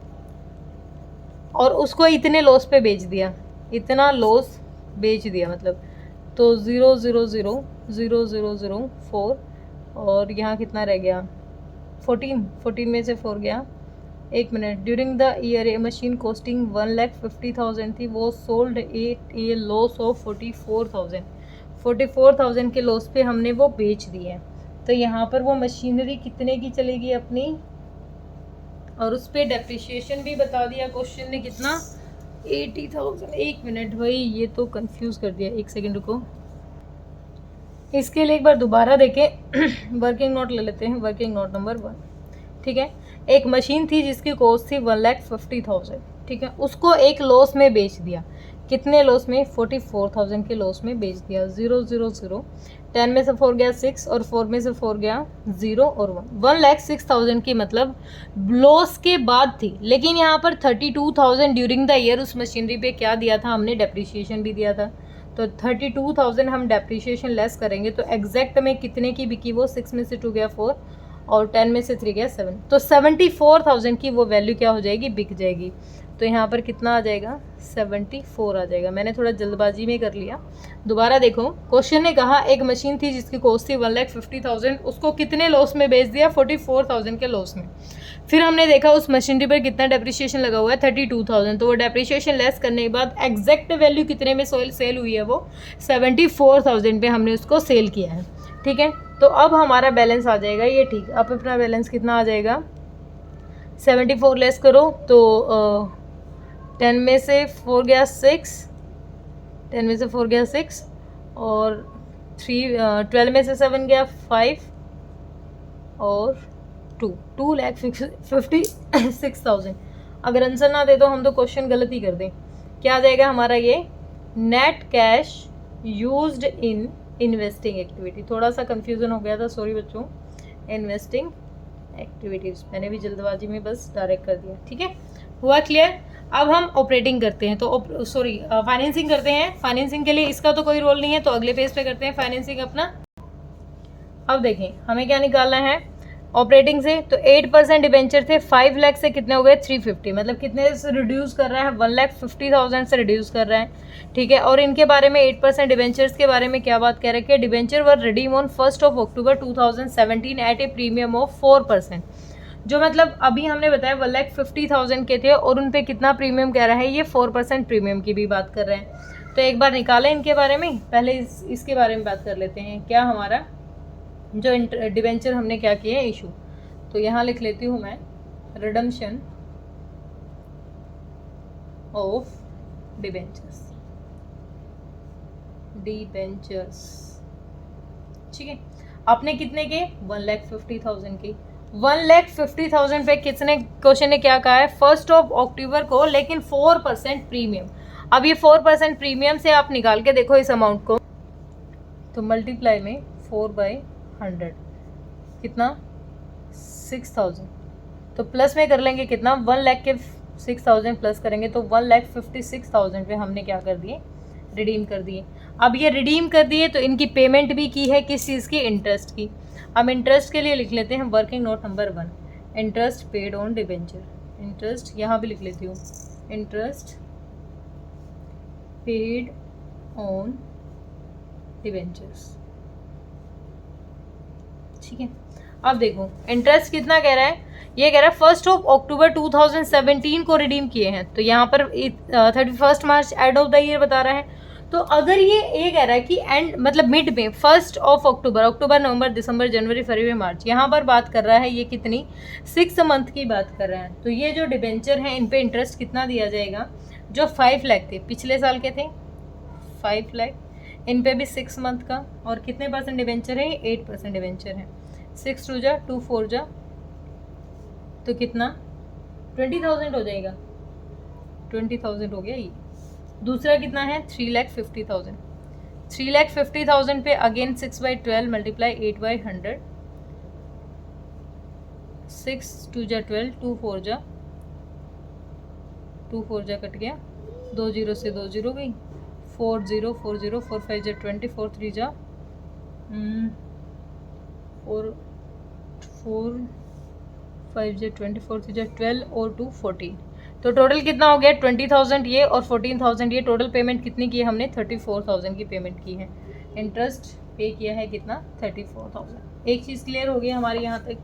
और उसको इतने लॉस पे बेच दिया, इतना लॉस बेच दिया मतलब, तो 0,00,0004 और यहाँ कितना रह गया, 14 में से 4 गया। एक minute, during the year A machine costing 1,50,000 थी, वो सोल्ड ए लॉस ऑफ 44,000 के लॉस पे हमने वो बेच दी है। तो यहाँ पर वो मशीनरी कितने की चलेगी अपनी, और उस पर डेप्रिसिएशन भी बता दिया क्वेश्चन ने, कितना 80,000। एक मिनट भाई, ये तो कंफ्यूज कर दिया, एक सेकेंड रुको, इसके लिए एक बार दोबारा देखें। वर्किंग नोट ले लेते हैं, वर्किंग नोट नंबर 1। ठीक है, एक मशीन थी जिसकी कॉस्ट थी 1,50,000, ठीक है, उसको एक लॉस में बेच दिया। कितने लॉस में, 44,000 के लॉस में बेच दिया। 0 0 0, 10 में से 4 गया 6 और 4 में से 4 गया 0 और 1, 1,06,000 की मतलब लॉस के बाद थी। लेकिन यहाँ पर 32,000 ड्यूरिंग द ईयर उस मशीनरी पे क्या दिया था हमने, डेप्रिसिएशन भी दिया था। तो 32,000 हम डेप्रिसिएशन लेस करेंगे तो एग्जैक्ट में कितने की बिकी वो, 6 में से 2 गया 4 और 10 में से 3 गया 7, तो 74,000 की वो वैल्यू क्या हो जाएगी, बिक जाएगी। तो यहाँ पर कितना आ जाएगा, 74 आ जाएगा। मैंने थोड़ा जल्दबाजी में कर लिया। दोबारा देखो, क्वेश्चन ने कहा एक मशीन थी जिसकी कॉस्ट थी 1,50,000, उसको कितने लॉस में बेच दिया, 44,000 के लॉस में। फिर हमने देखा उस मशीनरी पर कितना डेप्रिसिएशन लगा हुआ है, 32,000, तो वो डेप्रिसिएशन लेस करने के बाद एग्जैक्ट वैल्यू कितने में सेल हुई है, वो 74,000 पे हमने उसको सेल किया है। ठीक है, तो अब हमारा बैलेंस आ जाएगा ये, ठीक। अब अपना बैलेंस कितना आ जाएगा, 74 लेस करो तो 10 में से 4 गया 6, 10 में से 4 गया 6 और 12 में से 7 गया 5 और 2,56,000। अगर आंसर ना दे तो हम तो क्वेश्चन गलत ही कर दें। क्या आ जाएगा हमारा ये, net cash used in investing activity. थोड़ा सा कंफ्यूजन हो गया था, सॉरी बच्चों। इन्वेस्टिंग एक्टिविटीज मैंने भी जल्दबाजी में बस डायरेक्ट कर दिया। ठीक है, हुआ क्लियर। अब हम ऑपरेटिंग करते हैं, तो फाइनेंसिंग करते हैं। फाइनेंसिंग के लिए इसका तो कोई रोल नहीं है, तो अगले पेज पे करते हैं फाइनेंसिंग अपना। अब देखें हमें क्या निकालना है ऑपरेटिंग से, तो 8% डिबेंचर थे, 5 लाख से कितने हो गए, 350, मतलब कितने से रिड्यूस कर रहा है, 1,50,000 से रिड्यूस कर रहा है। ठीक है, और इनके बारे में 8% डिबेंचर्स के बारे में क्या बात कह रहे हैं, debenture were redeem on 1 October 2017 at a premium of 4%। जो मतलब अभी हमने बताया 1,50,000 के थे और उन पे कितना प्रीमियम कह रहा है, ये 4% प्रीमियम की भी बात कर रहे हैं। तो एक बार निकालें इनके बारे में, पहले इसके बारे में बात कर लेते हैं। क्या हमारा जो डिबेंचर हमने क्या किए हैं, इशू, तो यहाँ लिख लेती हूँ मैं, रिडम्पशन ऑफ डिबेंचर्स, ठीक है। आपने कितने के, 1,50,000 के। 1,50,000 पे किसने, क्वेश्चन ने क्या कहा है, 1 October को, लेकिन 4% प्रीमियम। अब ये 4% प्रीमियम से आप निकाल के देखो इस अमाउंट को, तो मल्टीप्लाई में 4/100 कितना, 6,000। तो प्लस में कर लेंगे कितना, 1 लाख के 6,000 प्लस करेंगे तो 1,56,000 पे हमने क्या कर दिए, रिडीम कर दिए। अब ये रिडीम कर दिए तो इनकी पेमेंट भी की है, किस चीज़ की, इंटरेस्ट की। हम इंटरेस्ट के लिए लिख लेते हैं working note number 1, interest paid on debenture. Interest यहाँ भी लिख लेती हूँ, इंटरेस्ट पेड ऑन डिबेंचर्स। ठीक है, अब देखो इंटरेस्ट कितना कह रहा है, ये कह रहा है 1 October 2017 को रिडीम किए हैं, तो यहाँ पर 31 March end of the year बता रहा है। तो अगर ये कह रहा है कि एंड मतलब मिड में 1 October, अक्टूबर, नवंबर, दिसंबर, जनवरी, फरवरी, मार्च, यहाँ पर बात कर रहा है ये कितनी, 6 मंथ की बात कर रहा है। तो ये जो डिबेंचर हैं इन पे इंटरेस्ट कितना दिया जाएगा, जो 5 लाख थे पिछले साल के थे 5 लाख, इन पे भी 6 मंथ का, और कितने परसेंट डिबेंचर है, 8% डिबेंचर है। 6 2 जा 2 4 जा, तो कितना 20,000 हो जाएगा, 20,000 हो गया ये। दूसरा कितना है, 3,50,000। 3,50,000 पे अगेन 6/12 मल्टीप्लाई 8/100, 6 2 जा 12, 2 4 जा 2 4 जा कट गया, 2 0 से 2 0 गई, 4 0 4 0, 4 5 जा 20, 4 3 जा 4 4 5 जा 20, 4 3 जा 12 और 2 14। तो टोटल कितना हो गया, 20,000 ये और 14,000 ये, टोटल पेमेंट कितनी की है हमने, 34,000 की पेमेंट की है। इंटरेस्ट पे किया है कितना, 34,000। एक चीज़ क्लियर हो गई हमारी यहाँ तक।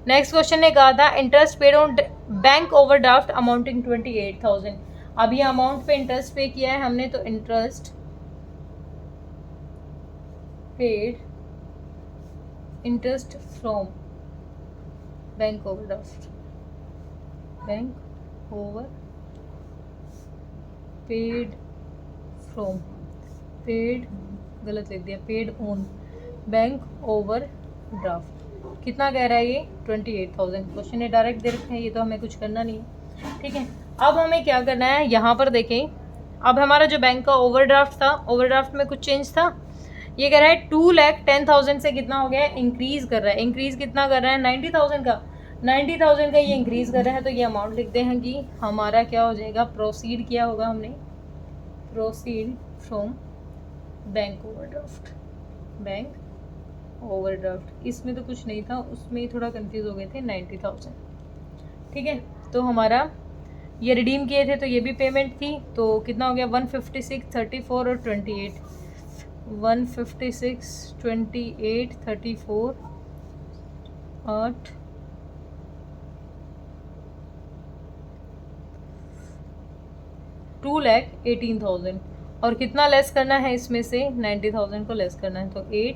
नेक्स्ट क्वेश्चन ने कहा था interest paid on bank overdraft amounting 28,000। अब ये अमाउंट पे इंटरेस्ट पे किया है हमने, तो interest paid, interest from bank overdraft, bank over paid from, paid गलत लिख दिया, paid on bank over draft. कितना कह रहा है ये, 28,000। क्वेश्चन ने डायरेक्ट दे रखे हैं, ये तो हमें कुछ करना नहीं है। ठीक है, अब हमें क्या करना है, यहाँ पर देखें अब हमारा जो बैंक का ओवरड्राफ्ट था, ओवरड्राफ्ट में कुछ चेंज था, ये कह रहा है 2,10,000 से कितना हो गया है, इंक्रीज कर रहा है। इंक्रीज कितना कर रहा है, 90,000 का, 90,000 का ये इंक्रीज कर रहा है। तो ये अमाउंट लिखते हैं कि हमारा क्या हो जाएगा, प्रोसीड किया होगा हमने, proceed from bank overdraft, bank overdraft. इसमें तो कुछ नहीं था, उसमें थोड़ा कंफ्यूज हो गए थे, 90,000, ठीक है। तो हमारा ये रिडीम किए थे तो ये भी पेमेंट थी, तो कितना हो गया, 156, 34 और 28, 156, 28, 34, 8, 2,18,000 और कितना लेस करना है इसमें से, 90,000 को लेस करना है। तो 8,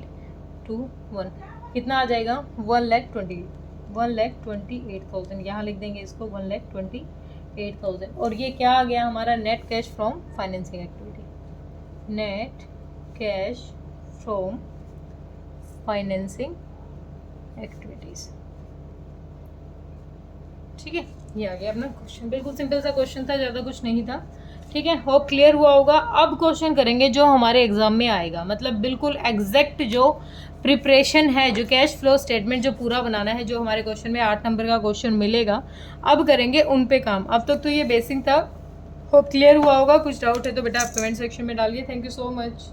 2, 1 कितना आ जाएगा, 1,28,000। यहाँ लिख देंगे इसको 1,28,000। और ये क्या आ गया हमारा, net cash from financing activity, net cash from financing activities, ठीक है। ये आ गया अपना क्वेश्चन, बिल्कुल सिंपल सा क्वेश्चन था, ज़्यादा कुछ नहीं था, ठीक है। होप क्लियर हुआ होगा। अब क्वेश्चन करेंगे जो हमारे एग्जाम में आएगा, मतलब बिल्कुल एग्जैक्ट जो प्रिपरेशन है, जो कैश फ्लो स्टेटमेंट जो पूरा बनाना है, जो हमारे क्वेश्चन में 8 नंबर का क्वेश्चन मिलेगा, अब करेंगे उन पे काम। अब तक तो ये बेसिक था, होप क्लियर हुआ होगा। कुछ डाउट है तो बेटा आप कमेंट सेक्शन में डालिए। Thank you so much.